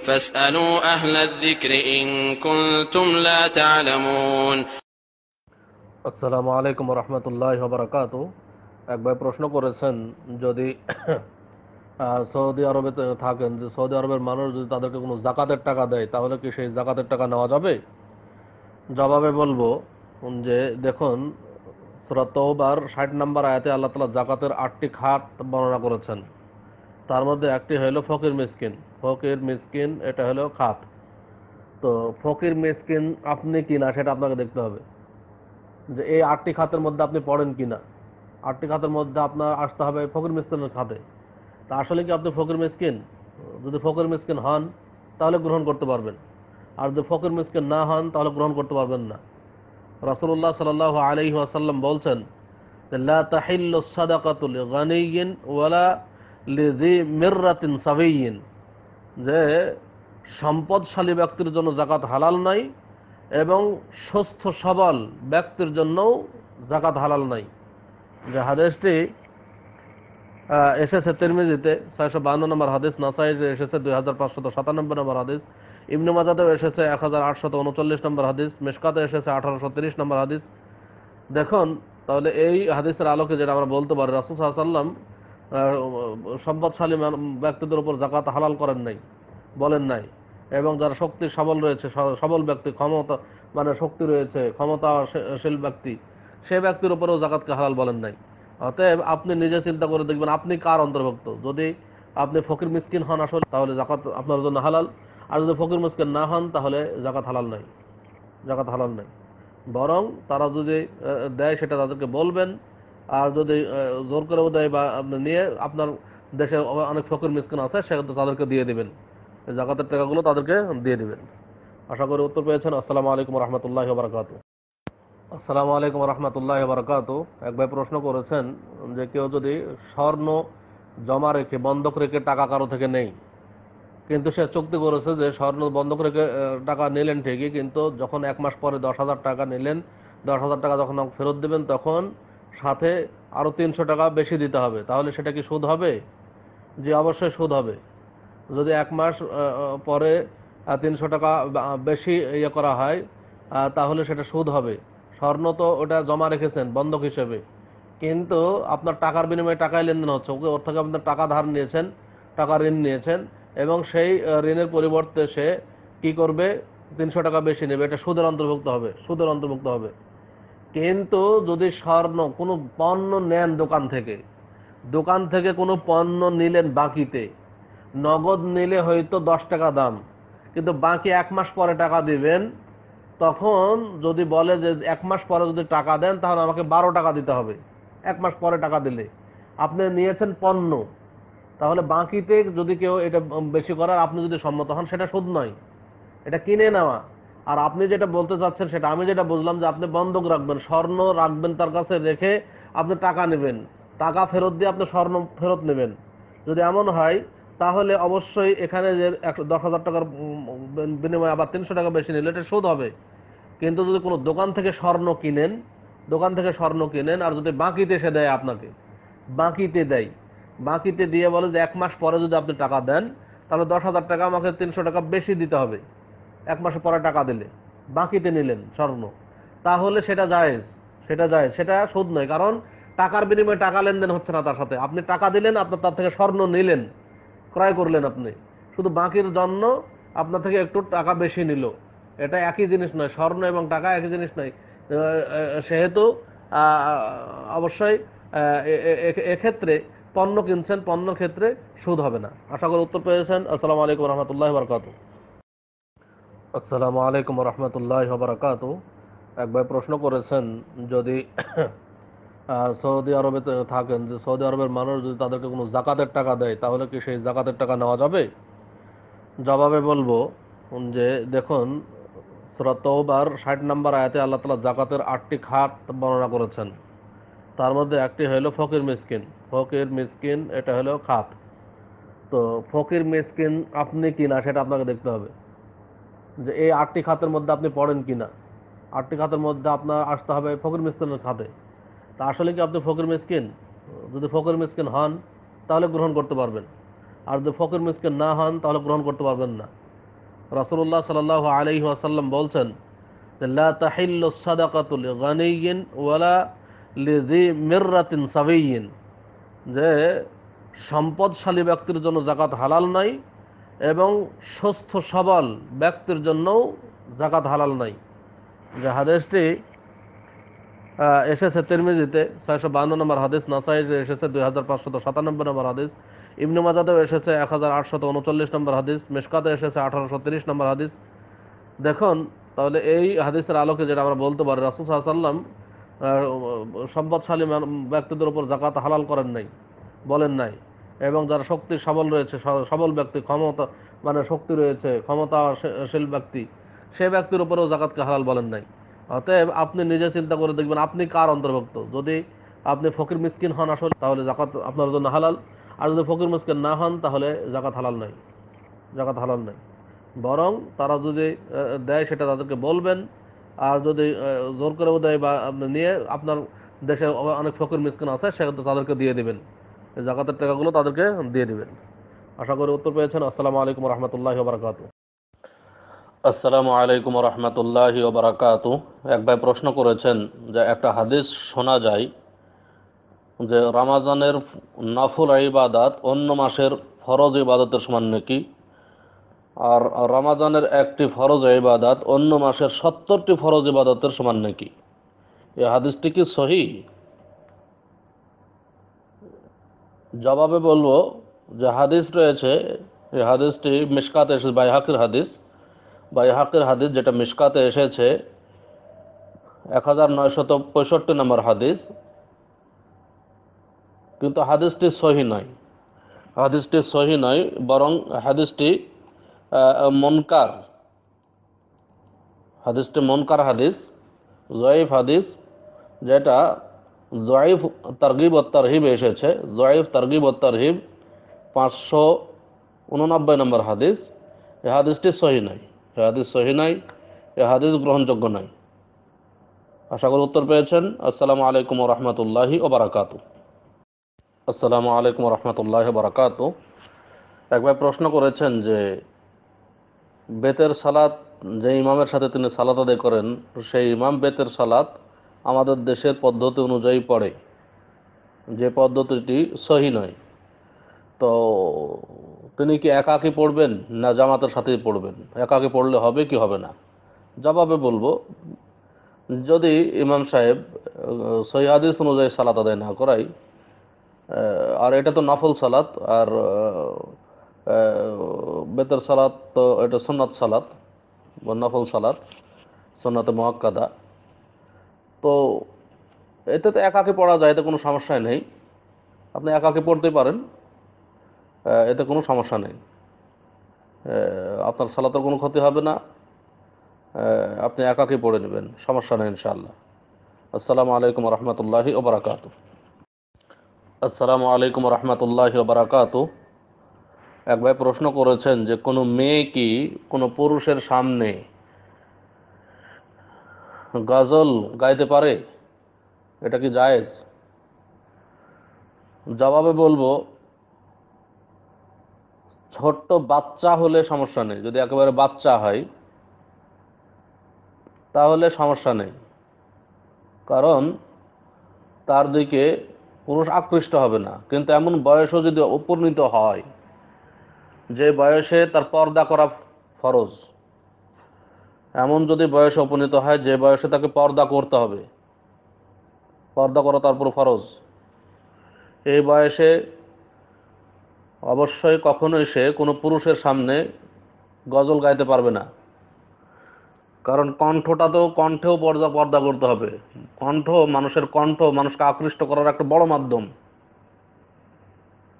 فاسألوا أهل الذكر إن كنتم لا تعلمون। আসসালামু আলাইকুম রহমতুল্লাহ বারাকাত। এক ভাই প্রশ্ন করেছেন, যদি সৌদি আরবে থাকেন, যে সৌদি আরবের মানুষ যদি তাদেরকে কোনো জাকাতের টাকা দেয় তাহলে কি সেই জাকাতের টাকা নেওয়া যাবে? জবাবে বলবো যে দেখুন, সূরা তওবার ৬০ নম্বর আয়াতে আল্লাহ তাআলা জাকাতের ৮টি খাত বর্ণনা করেছেন। তার মধ্যে একটি হলো ফকির মিসকিন। ফকির মিসকিন এটা হলো খাত। তো ফকির মিসকিন আপনি কিনা সেটা আপনাকে দেখতে হবে, যে এই ৮টি খাতের মধ্যে আপনি পড়েন কিনা। ৮টি খাতের মধ্যে আপনার আসতে হবে ফকির মিসকিনের খাতে। তা আসলে কি আপনি ফকির মিসকিন? যদি ফকির মিসকিন হন তাহলে গ্রহণ করতে পারবেন, আর যদি ফকির মিসকিন না হন তাহলে গ্রহণ করতে পারবেন না। রাসূলুল্লাহ সাল্লাল্লাহু আলাইহি ওয়াসাল্লাম বলছেন যে লা তাহিল্লু সাদাকাতু লিগানিয়্যিন ওয়ালা লিযি মিররাতিন সাবিয়্যিন, যে সম্পদশালী ব্যক্তির জন্য যাকাত হালাল নাই এবং সুস্থ সবল ব্যক্তির জন্যও যাকাত হালাল নাই। যে হাদিসটি এসেছে তিরমিজিতে ৬৫২ নম্বর হাদিস, নাসাইতে এসেছে ২৫৯৭ নম্বর হাদিস, ইবনে মাজাতেও এসেছে ১৮৩৯ নম্বর হাদিস, মিশকাতে এসেছে ১৮৩০ নম্বর হাদিস। দেখুন, তাহলে এই হাদিসের আলোকে যেটা আমরা বলতে পারি, রাসূল সাল্লাল্লাহু আলাইহি ওয়াসাল্লাম সম্পদশালী ব্যক্তিদের উপর যাকাত হালাল করেন নাই, বলেন নাই। এবং যারা শক্তি সবল রয়েছে, সবল ব্যক্তি, ক্ষমতা মানে শক্তি রয়েছে, ক্ষমতাশীল ব্যক্তি, সে ব্যক্তির উপরেও যাকাতকে হালাল বলেন নাই। অতএব আপনি নিজে চিন্তা করে দেখবেন আপনি কার অন্তর্ভুক্ত। যদি আপনি ফকির মিসকিন হন আসলে, তাহলে যাকাত আপনার জন্য হালাল, আর যদি ফকির মিসকিন না হন তাহলে যাকাত হালাল নাই, যাকাত হালাল নাই। বরং তারা যদি দেয় সেটা তাদেরকে বলবেন, আর যদি জোর করেও দেয় বা আপনি নিয়ে, আপনার দেশে অনেক ফকির মিসকিন আছে সেগুলো তাদেরকে দিয়ে দিবেন, যাকাতের টাকাগুলো তাদেরকে দিয়ে দিবেন। আশা করি উত্তর পেয়েছেন। আসসালামু আলাইকুম রহমতুল্লাহ বারাকাতু। আসসালামু আলাইকুম রহমতুল্লাহ বারাকাতু। এক ভাই প্রশ্ন করেছেন যে কেউ যদি স্বর্ণ জমা রেখে, বন্ধক রেখে টাকা কারো থেকে নেই, কিন্তু সে চুক্তি করেছে যে স্বর্ণ বন্ধক রেখে টাকা নিলেন ঠিকই, কিন্তু যখন ১ মাস পরে ১০,০০০ টাকা নিলেন, ১০,০০০ টাকা যখন ফেরত দেবেন তখন সাথে আরও ৩০০ টাকা বেশি দিতে হবে, তাহলে সেটা কি সুদ হবে? জি, অবশ্যই সুদ হবে। যদি ১ মাস পরে ৩০০ টাকা বেশি ইয়ে করা হয়, তাহলে সেটা সুদ হবে। স্বর্ণ তো ওটা জমা রেখেছেন বন্ধক হিসেবে, কিন্তু আপনার টাকার বিনিময়ে টাকায় লেনদেন হচ্ছে, ওর থেকে আপনার টাকা ধার নিয়েছেন, টাকা ঋণ নিয়েছেন, এবং সেই ঋণের পরিবর্তে সে কি করবে, ৩০০ টাকা বেশি নেবে, এটা সুদের অন্তর্ভুক্ত হবে, সুদের অন্তর্ভুক্ত হবে। কিন্তু যদি স্বর্ণ কোনো পণ্য নেন দোকান থেকে কোনো পণ্য নিলেন বাকিতে, নগদ নিলে হয়তো ১০ টাকা দাম, কিন্তু বাকি ১ মাস পরে টাকা দিবেন, তখন যদি বলে যে ১ মাস পরে যদি টাকা দেন তাহলে আমাকে ১২ টাকা দিতে হবে। ১ মাস পরে টাকা দিলে আপনি নিয়েছেন পণ্য, তাহলে বাকিতে যদি কেউ এটা বেশি করার আপনি যদি সম্মত হন, সেটা সুদ নয়, এটা কিনে নেওয়া। আর আপনি যেটা বলতে চাচ্ছেন সেটা আমি যেটা বুঝলাম, যে আপনি বন্ধক রাখবেন, স্বর্ণ রাখবেন, তার কাছে রেখে আপনি টাকা নেবেন, টাকা ফেরত দিয়ে আপনি স্বর্ণ ফেরত নেবেন। যদি এমন হয় তাহলে অবশ্যই এখানে যে ১০,০০০ টাকার বিনিময়ে আবার ৩০০ টাকা বেশি নিলে এটা সুদ হবে। কিন্তু যদি কোনো দোকান থেকে স্বর্ণ কিনেন আর যদি বাকিতে সে দেয়, আপনাকে বাকিতে দিয়ে বলে যে ১ মাস পরে যদি আপনি টাকা দেন তাহলে ১০,০০০ টাকা আমাকে ৩০০ টাকা বেশি দিতে হবে, ১ মাস পরে টাকা দিলে, বাকিতে নিলেন স্বর্ণ, তাহলে সেটা জায়েজ, সেটা সুদ নয়। কারণ টাকার বিনিময়ে টাকা লেনদেন হচ্ছে না তার সাথে, আপনি টাকা দিলেন, আপনার তার থেকে স্বর্ণ নিলেন, ক্রয় করলেন আপনি, শুধু বাকির জন্য আপনার থেকে একটু টাকা বেশি নিল, এটা একই জিনিস নয়, স্বর্ণ এবং টাকা একই জিনিস নয়। সেহেতু অবশ্যই এক্ষেত্রে পণ্য কিনছেন, পণ্যের ক্ষেত্রে সুদ হবে না। আশা করি উত্তর পেয়েছেন। আসসালামু আলাইকুম রহমতুল্লাহ বারাকাতু। আসসালামু আলাইকুম রহমতুল্লাহ বারাকাতু। এক ভাই প্রশ্ন করেছেন, যদি সৌদি আরবে থাকেন, যে সৌদি আরবের মানুষ যদি তাদেরকে কোনো জাকাতের টাকা দেয় তাহলে কি সেই জাকাতের টাকা নেওয়া যাবে? জবাবে বলবো যে দেখুন, সূরা তওবার ৬০ নম্বর আয়াতে আল্লাহ তাআলা জাকাতের ৮টি খাত বর্ণনা করেছেন। তার মধ্যে একটি হলো ফকির মিসকিন। ফকির মিসকিন এটা হলো খাত। তো ফকির মিসকিন আপনি কিনা সেটা আপনাকে দেখতে হবে, যে এই ৮টি খাতের মধ্যে আপনি পড়েন কিনা। ৮টি খাতের মধ্যে আপনার আসতে হবে ফকির মিসকিনের খাতে। তা আসলে কি আপনি ফকির মিসকিন? যদি ফকির মিসকিন হন তাহলে গ্রহণ করতে পারবেন, আর যদি ফকির মিসকিন না হন তাহলে গ্রহণ করতে পারবেন না। রাসূলুল্লাহ সাল্লাল্লাহু আলাইহি ওয়াসাল্লাম বলছেন যে লা তাহিল্লু সাদাকাতু লিগানিয়্যিন ওয়ালা লিযি মিররাতিন সাবিয়্যিন, যে সম্পদশালী ব্যক্তির জন্য যাকাত হালাল নয় এবং সুস্থ সবল ব্যক্তির জন্যও যাকাত হালাল নয়। যে হাদিসটি এসেছে তিরমিজিতে 652 নম্বর হাদিস, নাসাইতে এসেছে 2597 নম্বর হাদিস, ইবনে মাজাতেও এসেছে 1839 নম্বর হাদিস, মিশকাতে এসেছে 1830 নম্বর হাদিস। দেখুন, তাহলে এই হাদিসের আলোকে যেটা আমরা বলতে পারি, রাসূল সাল্লাল্লাহু আলাইহি ওয়াসাল্লাম সম্পদশালী ব্যক্তিদের উপর যাকাত হালাল করেন নাই, বলেন নাই, এবং যারা শক্তি সবল রয়েছে, সবল ব্যক্তি, ক্ষমতা মানে শক্তি রয়েছে, ক্ষমতাশীল ব্যক্তি, সেই ব্যক্তির উপরেও যাকাতকে হালাল বলেন নাই। অতএব আপনি নিজে চিন্তা করে দেখবেন আপনি কার অন্তর্ভুক্ত। যদি আপনি ফকির মিসকিন হন আসলে, তাহলে যাকাত আপনার জন্য হালাল, আর যদি ফকির মিসকিন না হন তাহলে যাকাত হালাল নাই, যাকাত হালাল নাই। বরং তারা যদি দেয় সেটা তাদেরকে বলবেন, আর যদি জোর করেও দেয় বা আপনি নিয়ে আপনার দেশে অনেক ফকির মিসকিন আছে সেক্ষেত্রে তাদেরকে দিয়ে দিবেন, এই যাকাতের টাকাগুলো তাদেরকে দিয়ে দিবেন। আশা করি উত্তর পেয়েছেন। আসসালামু আলাইকুম রহমতুল্লাহি ওয়া বারাকাতুহু। আসসালামু আলাইকুম রহমতুল্লাহি ওয়া বারাকাতুহু। এক ভাই প্রশ্ন করেছেন যে একটা হাদিস শোনা যায় যে রমাজানের নফল ইবাদত অন্য মাসের ফরজ ইবাদতের সমান নাকি, আর রমাজানের একটি ফরজ ইবাদত অন্য মাসের 70টি ফরজ ইবাদতের সমান নাকি, এই হাদিসটি কি সহি? জবাবে বলবো যে হাদিস রয়েছে, এই হাদিসটি মিশকাতে এসেছে, বাইহাকির হাদিস যেটা মিশকাতে এসেছে 1965 নম্বর হাদিস, কিন্তু হাদিসটি সহি নয়, বরং হাদিসটি মুনকার হাদিস, জয়ীফ হাদিস, যেটা জয়ীফ তারগিব ও তারহিব এসেছে, জয়ীফ তারগিব ও তারহিব 589 নম্বর হাদিস। এই হাদিসটি সহি নয়, এই হাদিস গ্রহণযোগ্য নয়। আশা করি উত্তর পেয়েছেন। আসসালামু আলাইকুম ওয়া রাহমাতুল্লাহি ওয়া বারাকাতুহু। আসসালামু আলাইকুম ওয়া রাহমাতুল্লাহি ওয়া বারাকাতুহু। এক ভাই প্রশ্ন করেছেন যে বেতের সালাত, যে ইমামের সাথে তিনি সালাত আদায় করেন, সেই ইমাম বেতের সালাত আমাদের দেশের পদ্ধতি অনুযায়ী পড়ে, যে পদ্ধতিটি সহি নয়। তো তিনি কি একাকী পড়বেন না জামাতের সাথেই পড়বেন? একাকী পড়লে হবে কি হবে না? জবাবে বলবো, যদি ইমাম সাহেব সহি হাদিস অনুযায়ী সালাত আদায় না করাই, আর এটা তো নফল সালাত, আর বেতের সালাত তো এটা সুন্নাত সালাত বা নফল সালাত, সুন্নাতে মুআক্কাদা, তো এতে তো একাকী পড়া যায়, এতে কোনো সমস্যাই নেই। আপনি একাকী পড়তে পারেন, এতে কোনো সমস্যা নেই, আপনার সালাতের কোনো ক্ষতি হবে না, আপনি একাকী পড়ে নেবেন, সমস্যা নেই ইনশাআল্লাহ। আসসালামু আলাইকুম ওয়া রাহমাতুল্লাহি ওয়া বারাকাতুহু। আসসালামু আলাইকুম ওয়া রাহমাতুল্লাহি ওয়া বারাকাতুহু। এক ভাই প্রশ্ন করেছেন যে কোনো মেয়ে কি কোনো পুরুষের সামনে গজল গাইতে পারে, এটা কি জায়েজ? জবাবে বলবো, ছোট্ট বাচ্চা হলে সমস্যা নেই, যদি একেবারে বাচ্চা হয় তাহলে সমস্যা নেই, কারণ তার দিকে পুরুষ আকৃষ্ট হবে না। কিন্তু এমন বয়সও যদি উপনীত হয় যে বয়সে তার পর্দা করা ফরজ, এমন যদি বয়সে উপনীত হয় যে বয়সে তাকে পর্দা করতে হবে, পর্দা করা তার উপর ফরজ, এই বয়সে অবশ্যই কখনোই সে কোনো পুরুষের সামনে গজল গাইতে পারবে না, কারণ কণ্ঠেও পর্দা করতে হবে। মানুষের কণ্ঠ মানুষকে আকৃষ্ট করার একটা বড় মাধ্যম।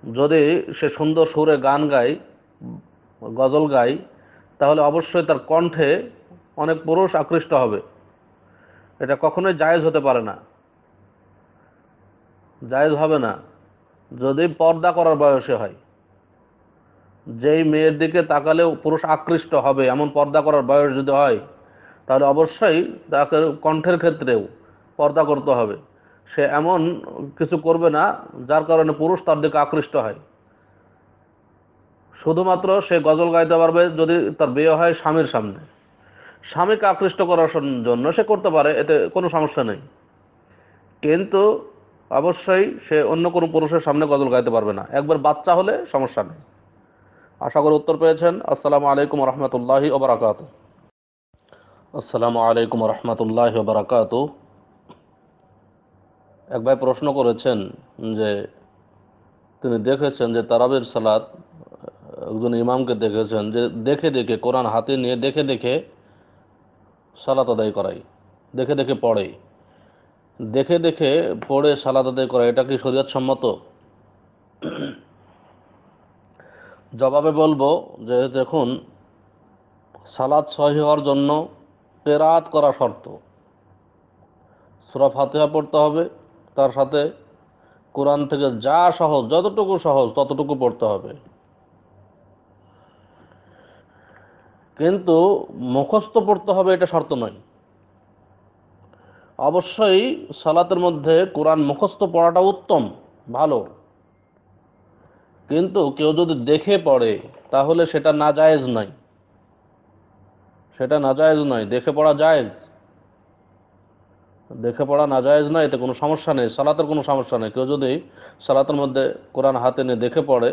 যদি সে সুন্দর সুরে গান গায়, গজল গায়, তাহলে অবশ্যই তার কণ্ঠে অনেক পুরুষ আকৃষ্ট হবে। এটা কখনোই জায়েজ হতে পারে না, জায়েজ হবে না যদি পর্দা করার বয়সে হয়। যেই মেয়ের দিকে তাকালেও পুরুষ আকৃষ্ট হবে এমন পর্দা করার বয়স যদি হয়, তাহলে অবশ্যই তাকে কণ্ঠের ক্ষেত্রেও পর্দা করতে হবে। সে এমন কিছু করবে না যার কারণে পুরুষ তার দিকে আকৃষ্ট হয়। শুধুমাত্র সে গজল গাইতে পারবে যদি তার বিয়ে হয় স্বামীর সামনে। স্বামীকে আকৃষ্ট করার জন্য সে করতে পারে, এতে কোনো সমস্যা নেই, কিন্তু অবশ্যই সে অন্য কোনো পুরুষের সামনে গজল গাইতে পারবে না। একবার বাচ্চা হলে সমস্যা নেই। আশা করি উত্তর পেয়েছেন। আসসালামু আলাইকুম রহমতুল্লাহি ওয়া বারাকাতুহু। আসসালামু আলাইকুম রহমতুল্লাহি ওয়া বারাকাতুহু। এক ভাই প্রশ্ন করেছেন যে তিনি দেখেছেন যে তারাবির সালাত একজন ইমামকে দেখেছেন যে দেখে দেখে কোরআন হাতে নিয়ে দেখে দেখে সালাত আদায় করাই, দেখে দেখে পড়ে, দেখে দেখে পড়ে সালাত আদায় করা, এটা কি শরীয়ত সম্মত? জবাবে বলবো যে দেখুন, সালাত সহিহ হওয়ার জন্য কেরাত করা শর্ত। সূরা ফাতিহা পড়তে হবে, তার সাথে কোরআন থেকে যা সহজ, যতটুকু সহজ ততটুকু পড়তে হবে, কিন্তু মুখস্থ পড়তে হবে এটা শর্ত নয়। অবশ্যই সালাতের মধ্যে কোরআন মুখস্থ পড়াটা উত্তম, ভালো, কিন্তু কেউ যদি দেখে পড়ে তাহলে সেটা নাজায়েজ নয়, সেটা নাজায়েজ নয়। দেখে পড়া জায়েজ, দেখে পড়া নাজায়েজ নয়, এতে কোনো সমস্যা নেই, সালাতের কোনো সমস্যা নেই। কেউ যদি সালাতের মধ্যে কোরআন হাতে নিয়ে দেখে পড়ে,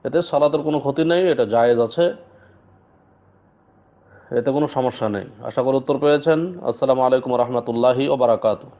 এতে সালাতের কোনো ক্ষতি নেই, এটা জায়েজ আছে, এতে কোনো সমস্যা নেই। আশা করি উত্তর পেয়েছেন। আসসালামু আলাইকুম রহমতুল্লাহি ওয়া বারাকাতুহু।